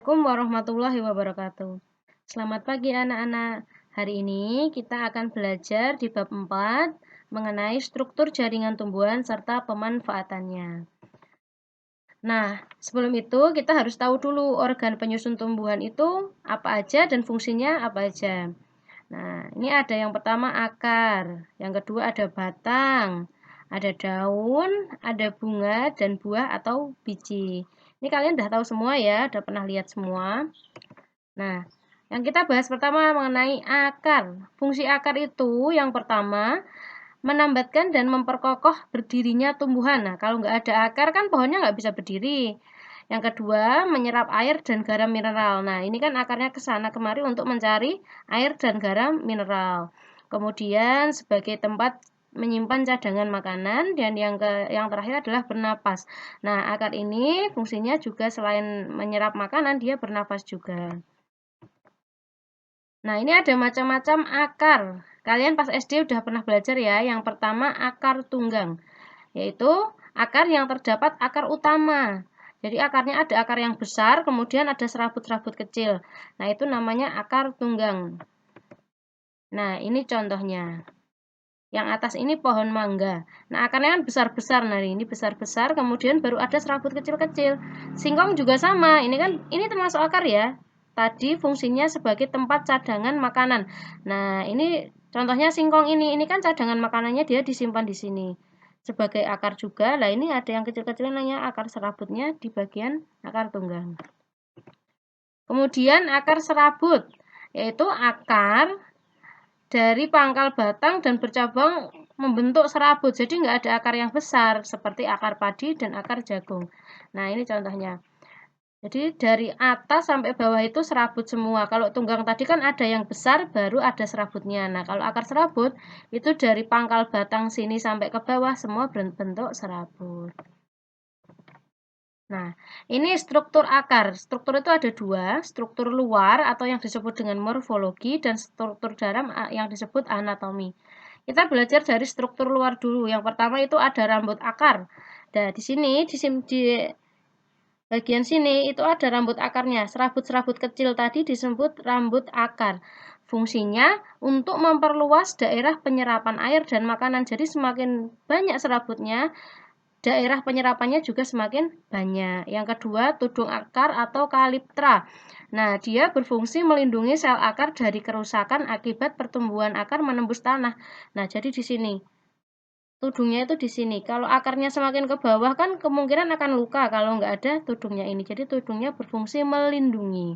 Assalamualaikum warahmatullahi wabarakatuh. Selamat pagi anak-anak. Hari ini kita akan belajar di bab 4 mengenai struktur jaringan tumbuhan serta pemanfaatannya. Nah, sebelum itu kita harus tahu dulu organ penyusun tumbuhan itu apa aja dan fungsinya apa aja. Nah, ini ada yang pertama akar, yang kedua ada batang, ada daun, ada bunga dan buah atau biji. Ini kalian udah tahu semua ya, udah pernah lihat semua. Nah, yang kita bahas pertama mengenai akar. Fungsi akar itu yang pertama menambatkan dan memperkokoh berdirinya tumbuhan. Nah, kalau nggak ada akar kan pohonnya nggak bisa berdiri. Yang kedua, menyerap air dan garam mineral. Nah, ini kan akarnya ke sana kemari untuk mencari air dan garam mineral. Kemudian sebagai tempat menyimpan cadangan makanan dan yang terakhir adalah bernapas. Nah, akar ini fungsinya juga selain menyerap makanan, dia bernapas juga. Nah, ini ada macam-macam akar. Kalian pas SD udah pernah belajar ya. Yang pertama akar tunggang, yaitu akar yang terdapat akar utama. Jadi akarnya ada akar yang besar, kemudian ada serabut-serabut kecil. Nah, itu namanya akar tunggang. Nah, ini contohnya. Yang atas ini pohon mangga. Nah, akarnya kan besar-besar. Nah, ini besar-besar, kemudian baru ada serabut kecil-kecil. Singkong juga sama. Ini termasuk akar ya. Tadi fungsinya sebagai tempat cadangan makanan. Nah, ini contohnya singkong ini. Ini kan cadangan makanannya dia disimpan di sini. Sebagai akar juga. Nah, ini ada yang kecil-kecil namanya akar serabutnya di bagian akar tunggang. Kemudian akar serabut, yaitu akar dari pangkal batang dan bercabang membentuk serabut. Jadi nggak ada akar yang besar seperti akar padi dan akar jagung. Nah, ini contohnya. Jadi dari atas sampai bawah itu serabut semua. Kalau tunggang tadi kan ada yang besar baru ada serabutnya. Nah, kalau akar serabut itu dari pangkal batang sini sampai ke bawah semua berbentuk serabut. Nah, ini struktur akar. Struktur itu ada dua, struktur luar atau yang disebut dengan morfologi dan struktur dalam yang disebut anatomi. Kita belajar dari struktur luar dulu. Yang pertama itu ada rambut akar. Nah, di sini di bagian sini itu ada rambut akarnya. Serabut-serabut kecil tadi disebut rambut akar. Fungsinya untuk memperluas daerah penyerapan air dan makanan. Jadi semakin banyak serabutnya, daerah penyerapannya juga semakin banyak. Yang kedua, tudung akar atau kaliptra. Nah, dia berfungsi melindungi sel akar dari kerusakan akibat pertumbuhan akar menembus tanah. Nah, jadi di sini tudungnya itu di sini. Kalau akarnya semakin ke bawah kan kemungkinan akan luka kalau nggak ada tudungnya ini. Jadi tudungnya berfungsi melindungi.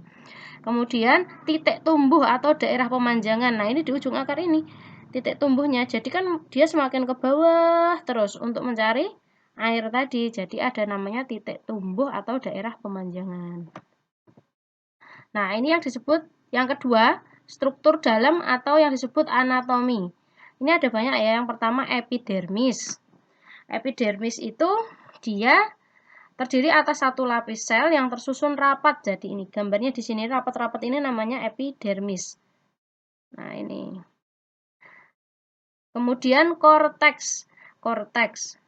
Kemudian titik tumbuh atau daerah pemanjangan. Nah, ini di ujung akar ini titik tumbuhnya. Jadi kan dia semakin ke bawah terus untuk mencari air tadi. Jadi ada namanya titik tumbuh atau daerah pemanjangan. Nah, ini yang disebut yang kedua, struktur dalam atau yang disebut anatomi. Ini ada banyak ya. Yang pertama epidermis. Epidermis itu dia terdiri atas satu lapis sel yang tersusun rapat. Jadi ini gambarnya di sini rapat-rapat ini namanya epidermis. Nah, ini. Kemudian korteks. Korteks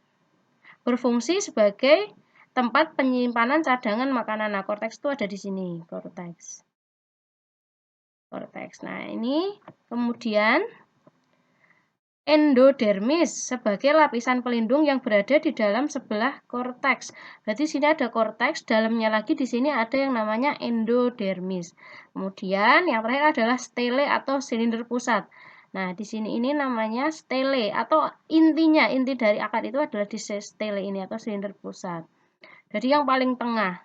berfungsi sebagai tempat penyimpanan cadangan makanan. Nah, korteks itu ada di sini, korteks. Korteks. Nah, ini kemudian endodermis sebagai lapisan pelindung yang berada di dalam sebelah korteks. Berarti sini ada korteks, dalamnya lagi di sini ada yang namanya endodermis. Kemudian yang terakhir adalah stele atau silinder pusat. Nah, di sini ini namanya stele atau inti dari akar itu adalah di stele ini atau silinder pusat. Jadi yang paling tengah.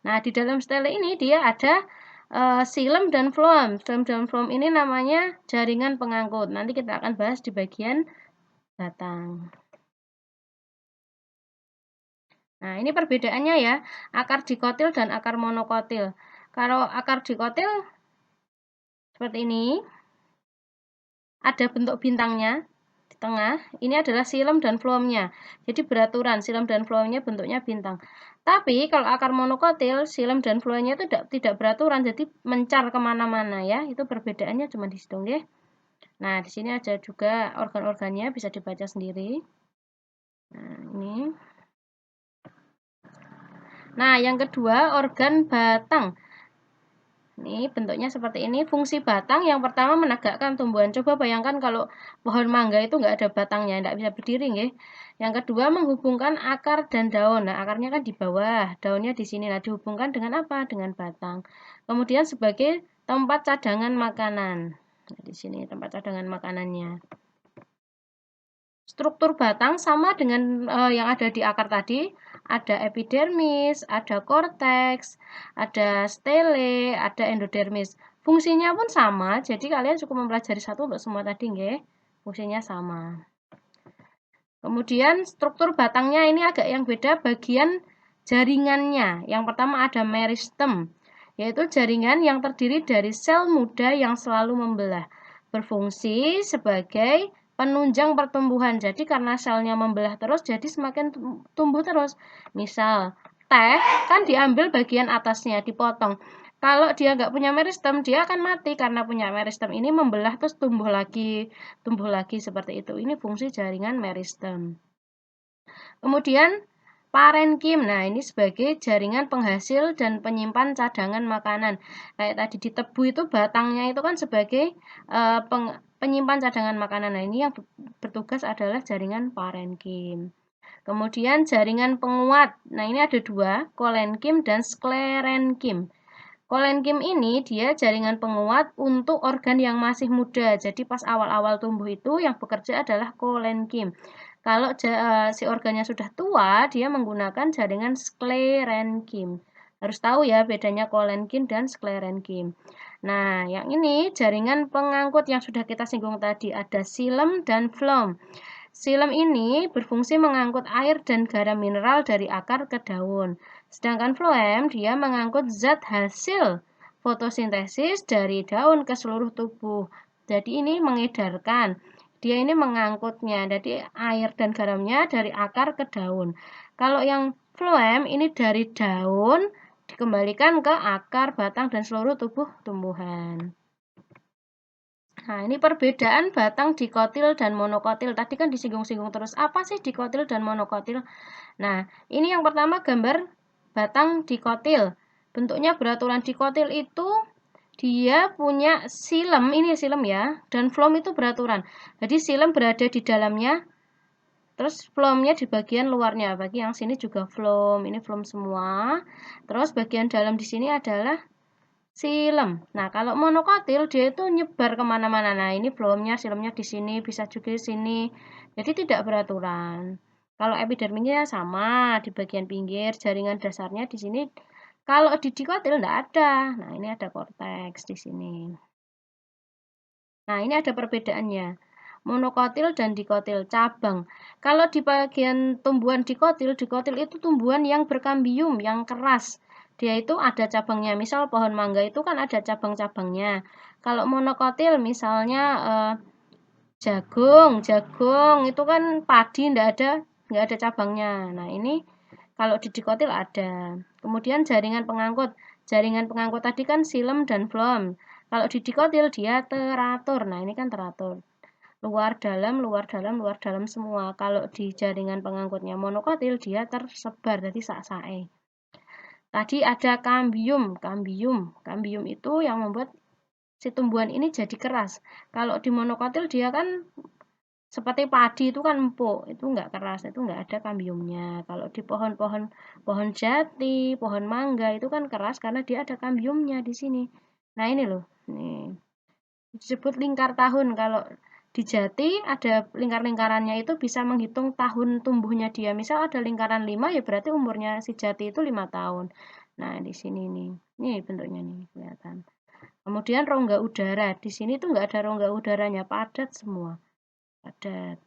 Nah, di dalam stele ini dia ada silem dan floem. Silem dan floem ini namanya jaringan pengangkut. Nanti kita akan bahas di bagian batang. Nah, ini perbedaannya ya, akar dikotil dan akar monokotil. Kalau akar dikotil seperti ini, ada bentuk bintangnya di tengah. Ini adalah silem dan floemnya. Jadi beraturan, silem dan floemnya bentuknya bintang. Tapi kalau akar monokotil, silem dan floemnya itu tidak beraturan, jadi mencar kemana-mana ya. Itu perbedaannya cuma di situ ya. Nah, di sini ada juga organ-organnya, bisa dibaca sendiri. Nah, ini. Nah, yang kedua organ batang. Ini bentuknya seperti ini. Fungsi batang yang pertama menegakkan tumbuhan. Coba bayangkan kalau pohon mangga itu nggak ada batangnya, nggak bisa berdiri, nggih. Yang kedua menghubungkan akar dan daun. Nah, akarnya kan di bawah, daunnya di sini. Nah, dihubungkan dengan apa? Dengan batang. Kemudian sebagai tempat cadangan makanan. Nah, di sini tempat cadangan makanannya. Struktur batang sama dengan yang ada di akar tadi, ada epidermis, ada korteks, ada stele, ada endodermis. Fungsinya pun sama, jadi kalian cukup mempelajari satu untuk semua tadi, nggih. Fungsinya sama. Kemudian struktur batangnya ini agak yang beda bagian jaringannya. Yang pertama ada meristem, yaitu jaringan yang terdiri dari sel muda yang selalu membelah. Berfungsi sebagai penunjang pertumbuhan. Jadi karena selnya membelah terus, jadi semakin tumbuh terus. Misal, teh kan diambil bagian atasnya, dipotong. Kalau dia nggak punya meristem, dia akan mati karena punya meristem ini membelah terus tumbuh lagi seperti itu. Ini fungsi jaringan meristem. Kemudian parenkim. Nah, ini sebagai jaringan penghasil dan penyimpan cadangan makanan. Kayak tadi di tebu itu batangnya itu kan sebagai penyimpan cadangan makanan. Nah, ini yang bertugas adalah jaringan parenkim. Kemudian jaringan penguat. Nah, ini ada dua, kolenkim dan sklerenkim. Kolenkim ini dia jaringan penguat untuk organ yang masih muda. Jadi pas awal-awal tumbuh itu yang bekerja adalah kolenkim. Kalau si organnya sudah tua, dia menggunakan jaringan sklerenkim. Harus tahu ya bedanya kolenkim dan sklerenkim. Nah, yang ini jaringan pengangkut yang sudah kita singgung tadi. Ada silem dan flem. Silem ini berfungsi mengangkut air dan garam mineral dari akar ke daun. Sedangkan floem dia mengangkut zat hasil fotosintesis dari daun ke seluruh tubuh. Jadi ini mengedarkan. Dia ini mengangkutnya. Jadi air dan garamnya dari akar ke daun. Kalau yang floem ini dari daun dikembalikan ke akar, batang, dan seluruh tubuh tumbuhan. Nah, ini perbedaan batang dikotil dan monokotil. Tadi kan disinggung-singgung terus. Apa sih dikotil dan monokotil? Nah, ini yang pertama gambar batang dikotil. Bentuknya beraturan. Dikotil itu dia punya silem, ini silem ya, dan flem itu beraturan. Jadi silem berada di dalamnya, terus flemnya di bagian luarnya. Bagi yang sini juga flem, ini flem semua. Terus bagian dalam di sini adalah silem. Nah, kalau monokotil dia itu nyebar kemana-mana. Nah, ini flemnya, silemnya di sini, bisa juga di sini. Jadi tidak beraturan. Kalau epidermisnya sama di bagian pinggir, jaringan dasarnya di sini. Kalau di dikotil tidak ada. Nah, ini ada korteks di sini. Nah, ini ada perbedaannya. Monokotil dan dikotil cabang. Kalau di bagian tumbuhan dikotil itu tumbuhan yang berkambium, yang keras. Dia itu ada cabangnya. Misal pohon mangga itu kan ada cabang-cabangnya. Kalau monokotil misalnya jagung itu kan padi nggak ada cabangnya. Nah, ini kalau di dikotil ada. Kemudian jaringan pengangkut. Jaringan pengangkut tadi kan silem dan flem. Kalau di dikotil dia teratur. Nah, ini kan teratur. Luar dalam, luar dalam, luar dalam semua. Kalau di jaringan pengangkutnya monokotil dia tersebar jadi sak-sae. Tadi ada kambium. Kambium itu yang membuat si tumbuhan ini jadi keras. Kalau di monokotil dia kan seperti padi itu kan empuk, itu enggak keras, itu enggak ada kambiumnya. Kalau di pohon jati, pohon mangga itu kan keras karena dia ada kambiumnya di sini. Nah, ini loh. Nih. Disebut lingkar tahun. Kalau di jati ada lingkar-lingkarannya itu bisa menghitung tahun tumbuhnya dia. Misal ada lingkaran 5 ya berarti umurnya si jati itu 5 tahun. Nah, di sini nih. Nih bentuknya nih kelihatan. Kemudian rongga udara. Di sini tuh enggak ada rongga udaranya, padat semua. Padat.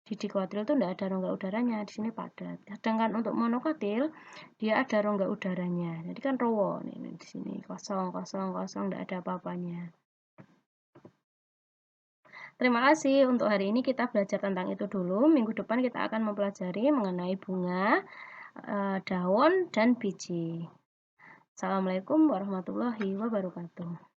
Di dikotil itu enggak ada rongga udaranya, di sini padat. Sedangkan untuk monokotil dia ada rongga udaranya. Jadi kan rowo nih di sini kosong enggak ada apa-apanya. Terima kasih untuk hari ini kita belajar tentang itu dulu. Minggu depan kita akan mempelajari mengenai bunga, daun dan biji. Assalamualaikum warahmatullahi wabarakatuh.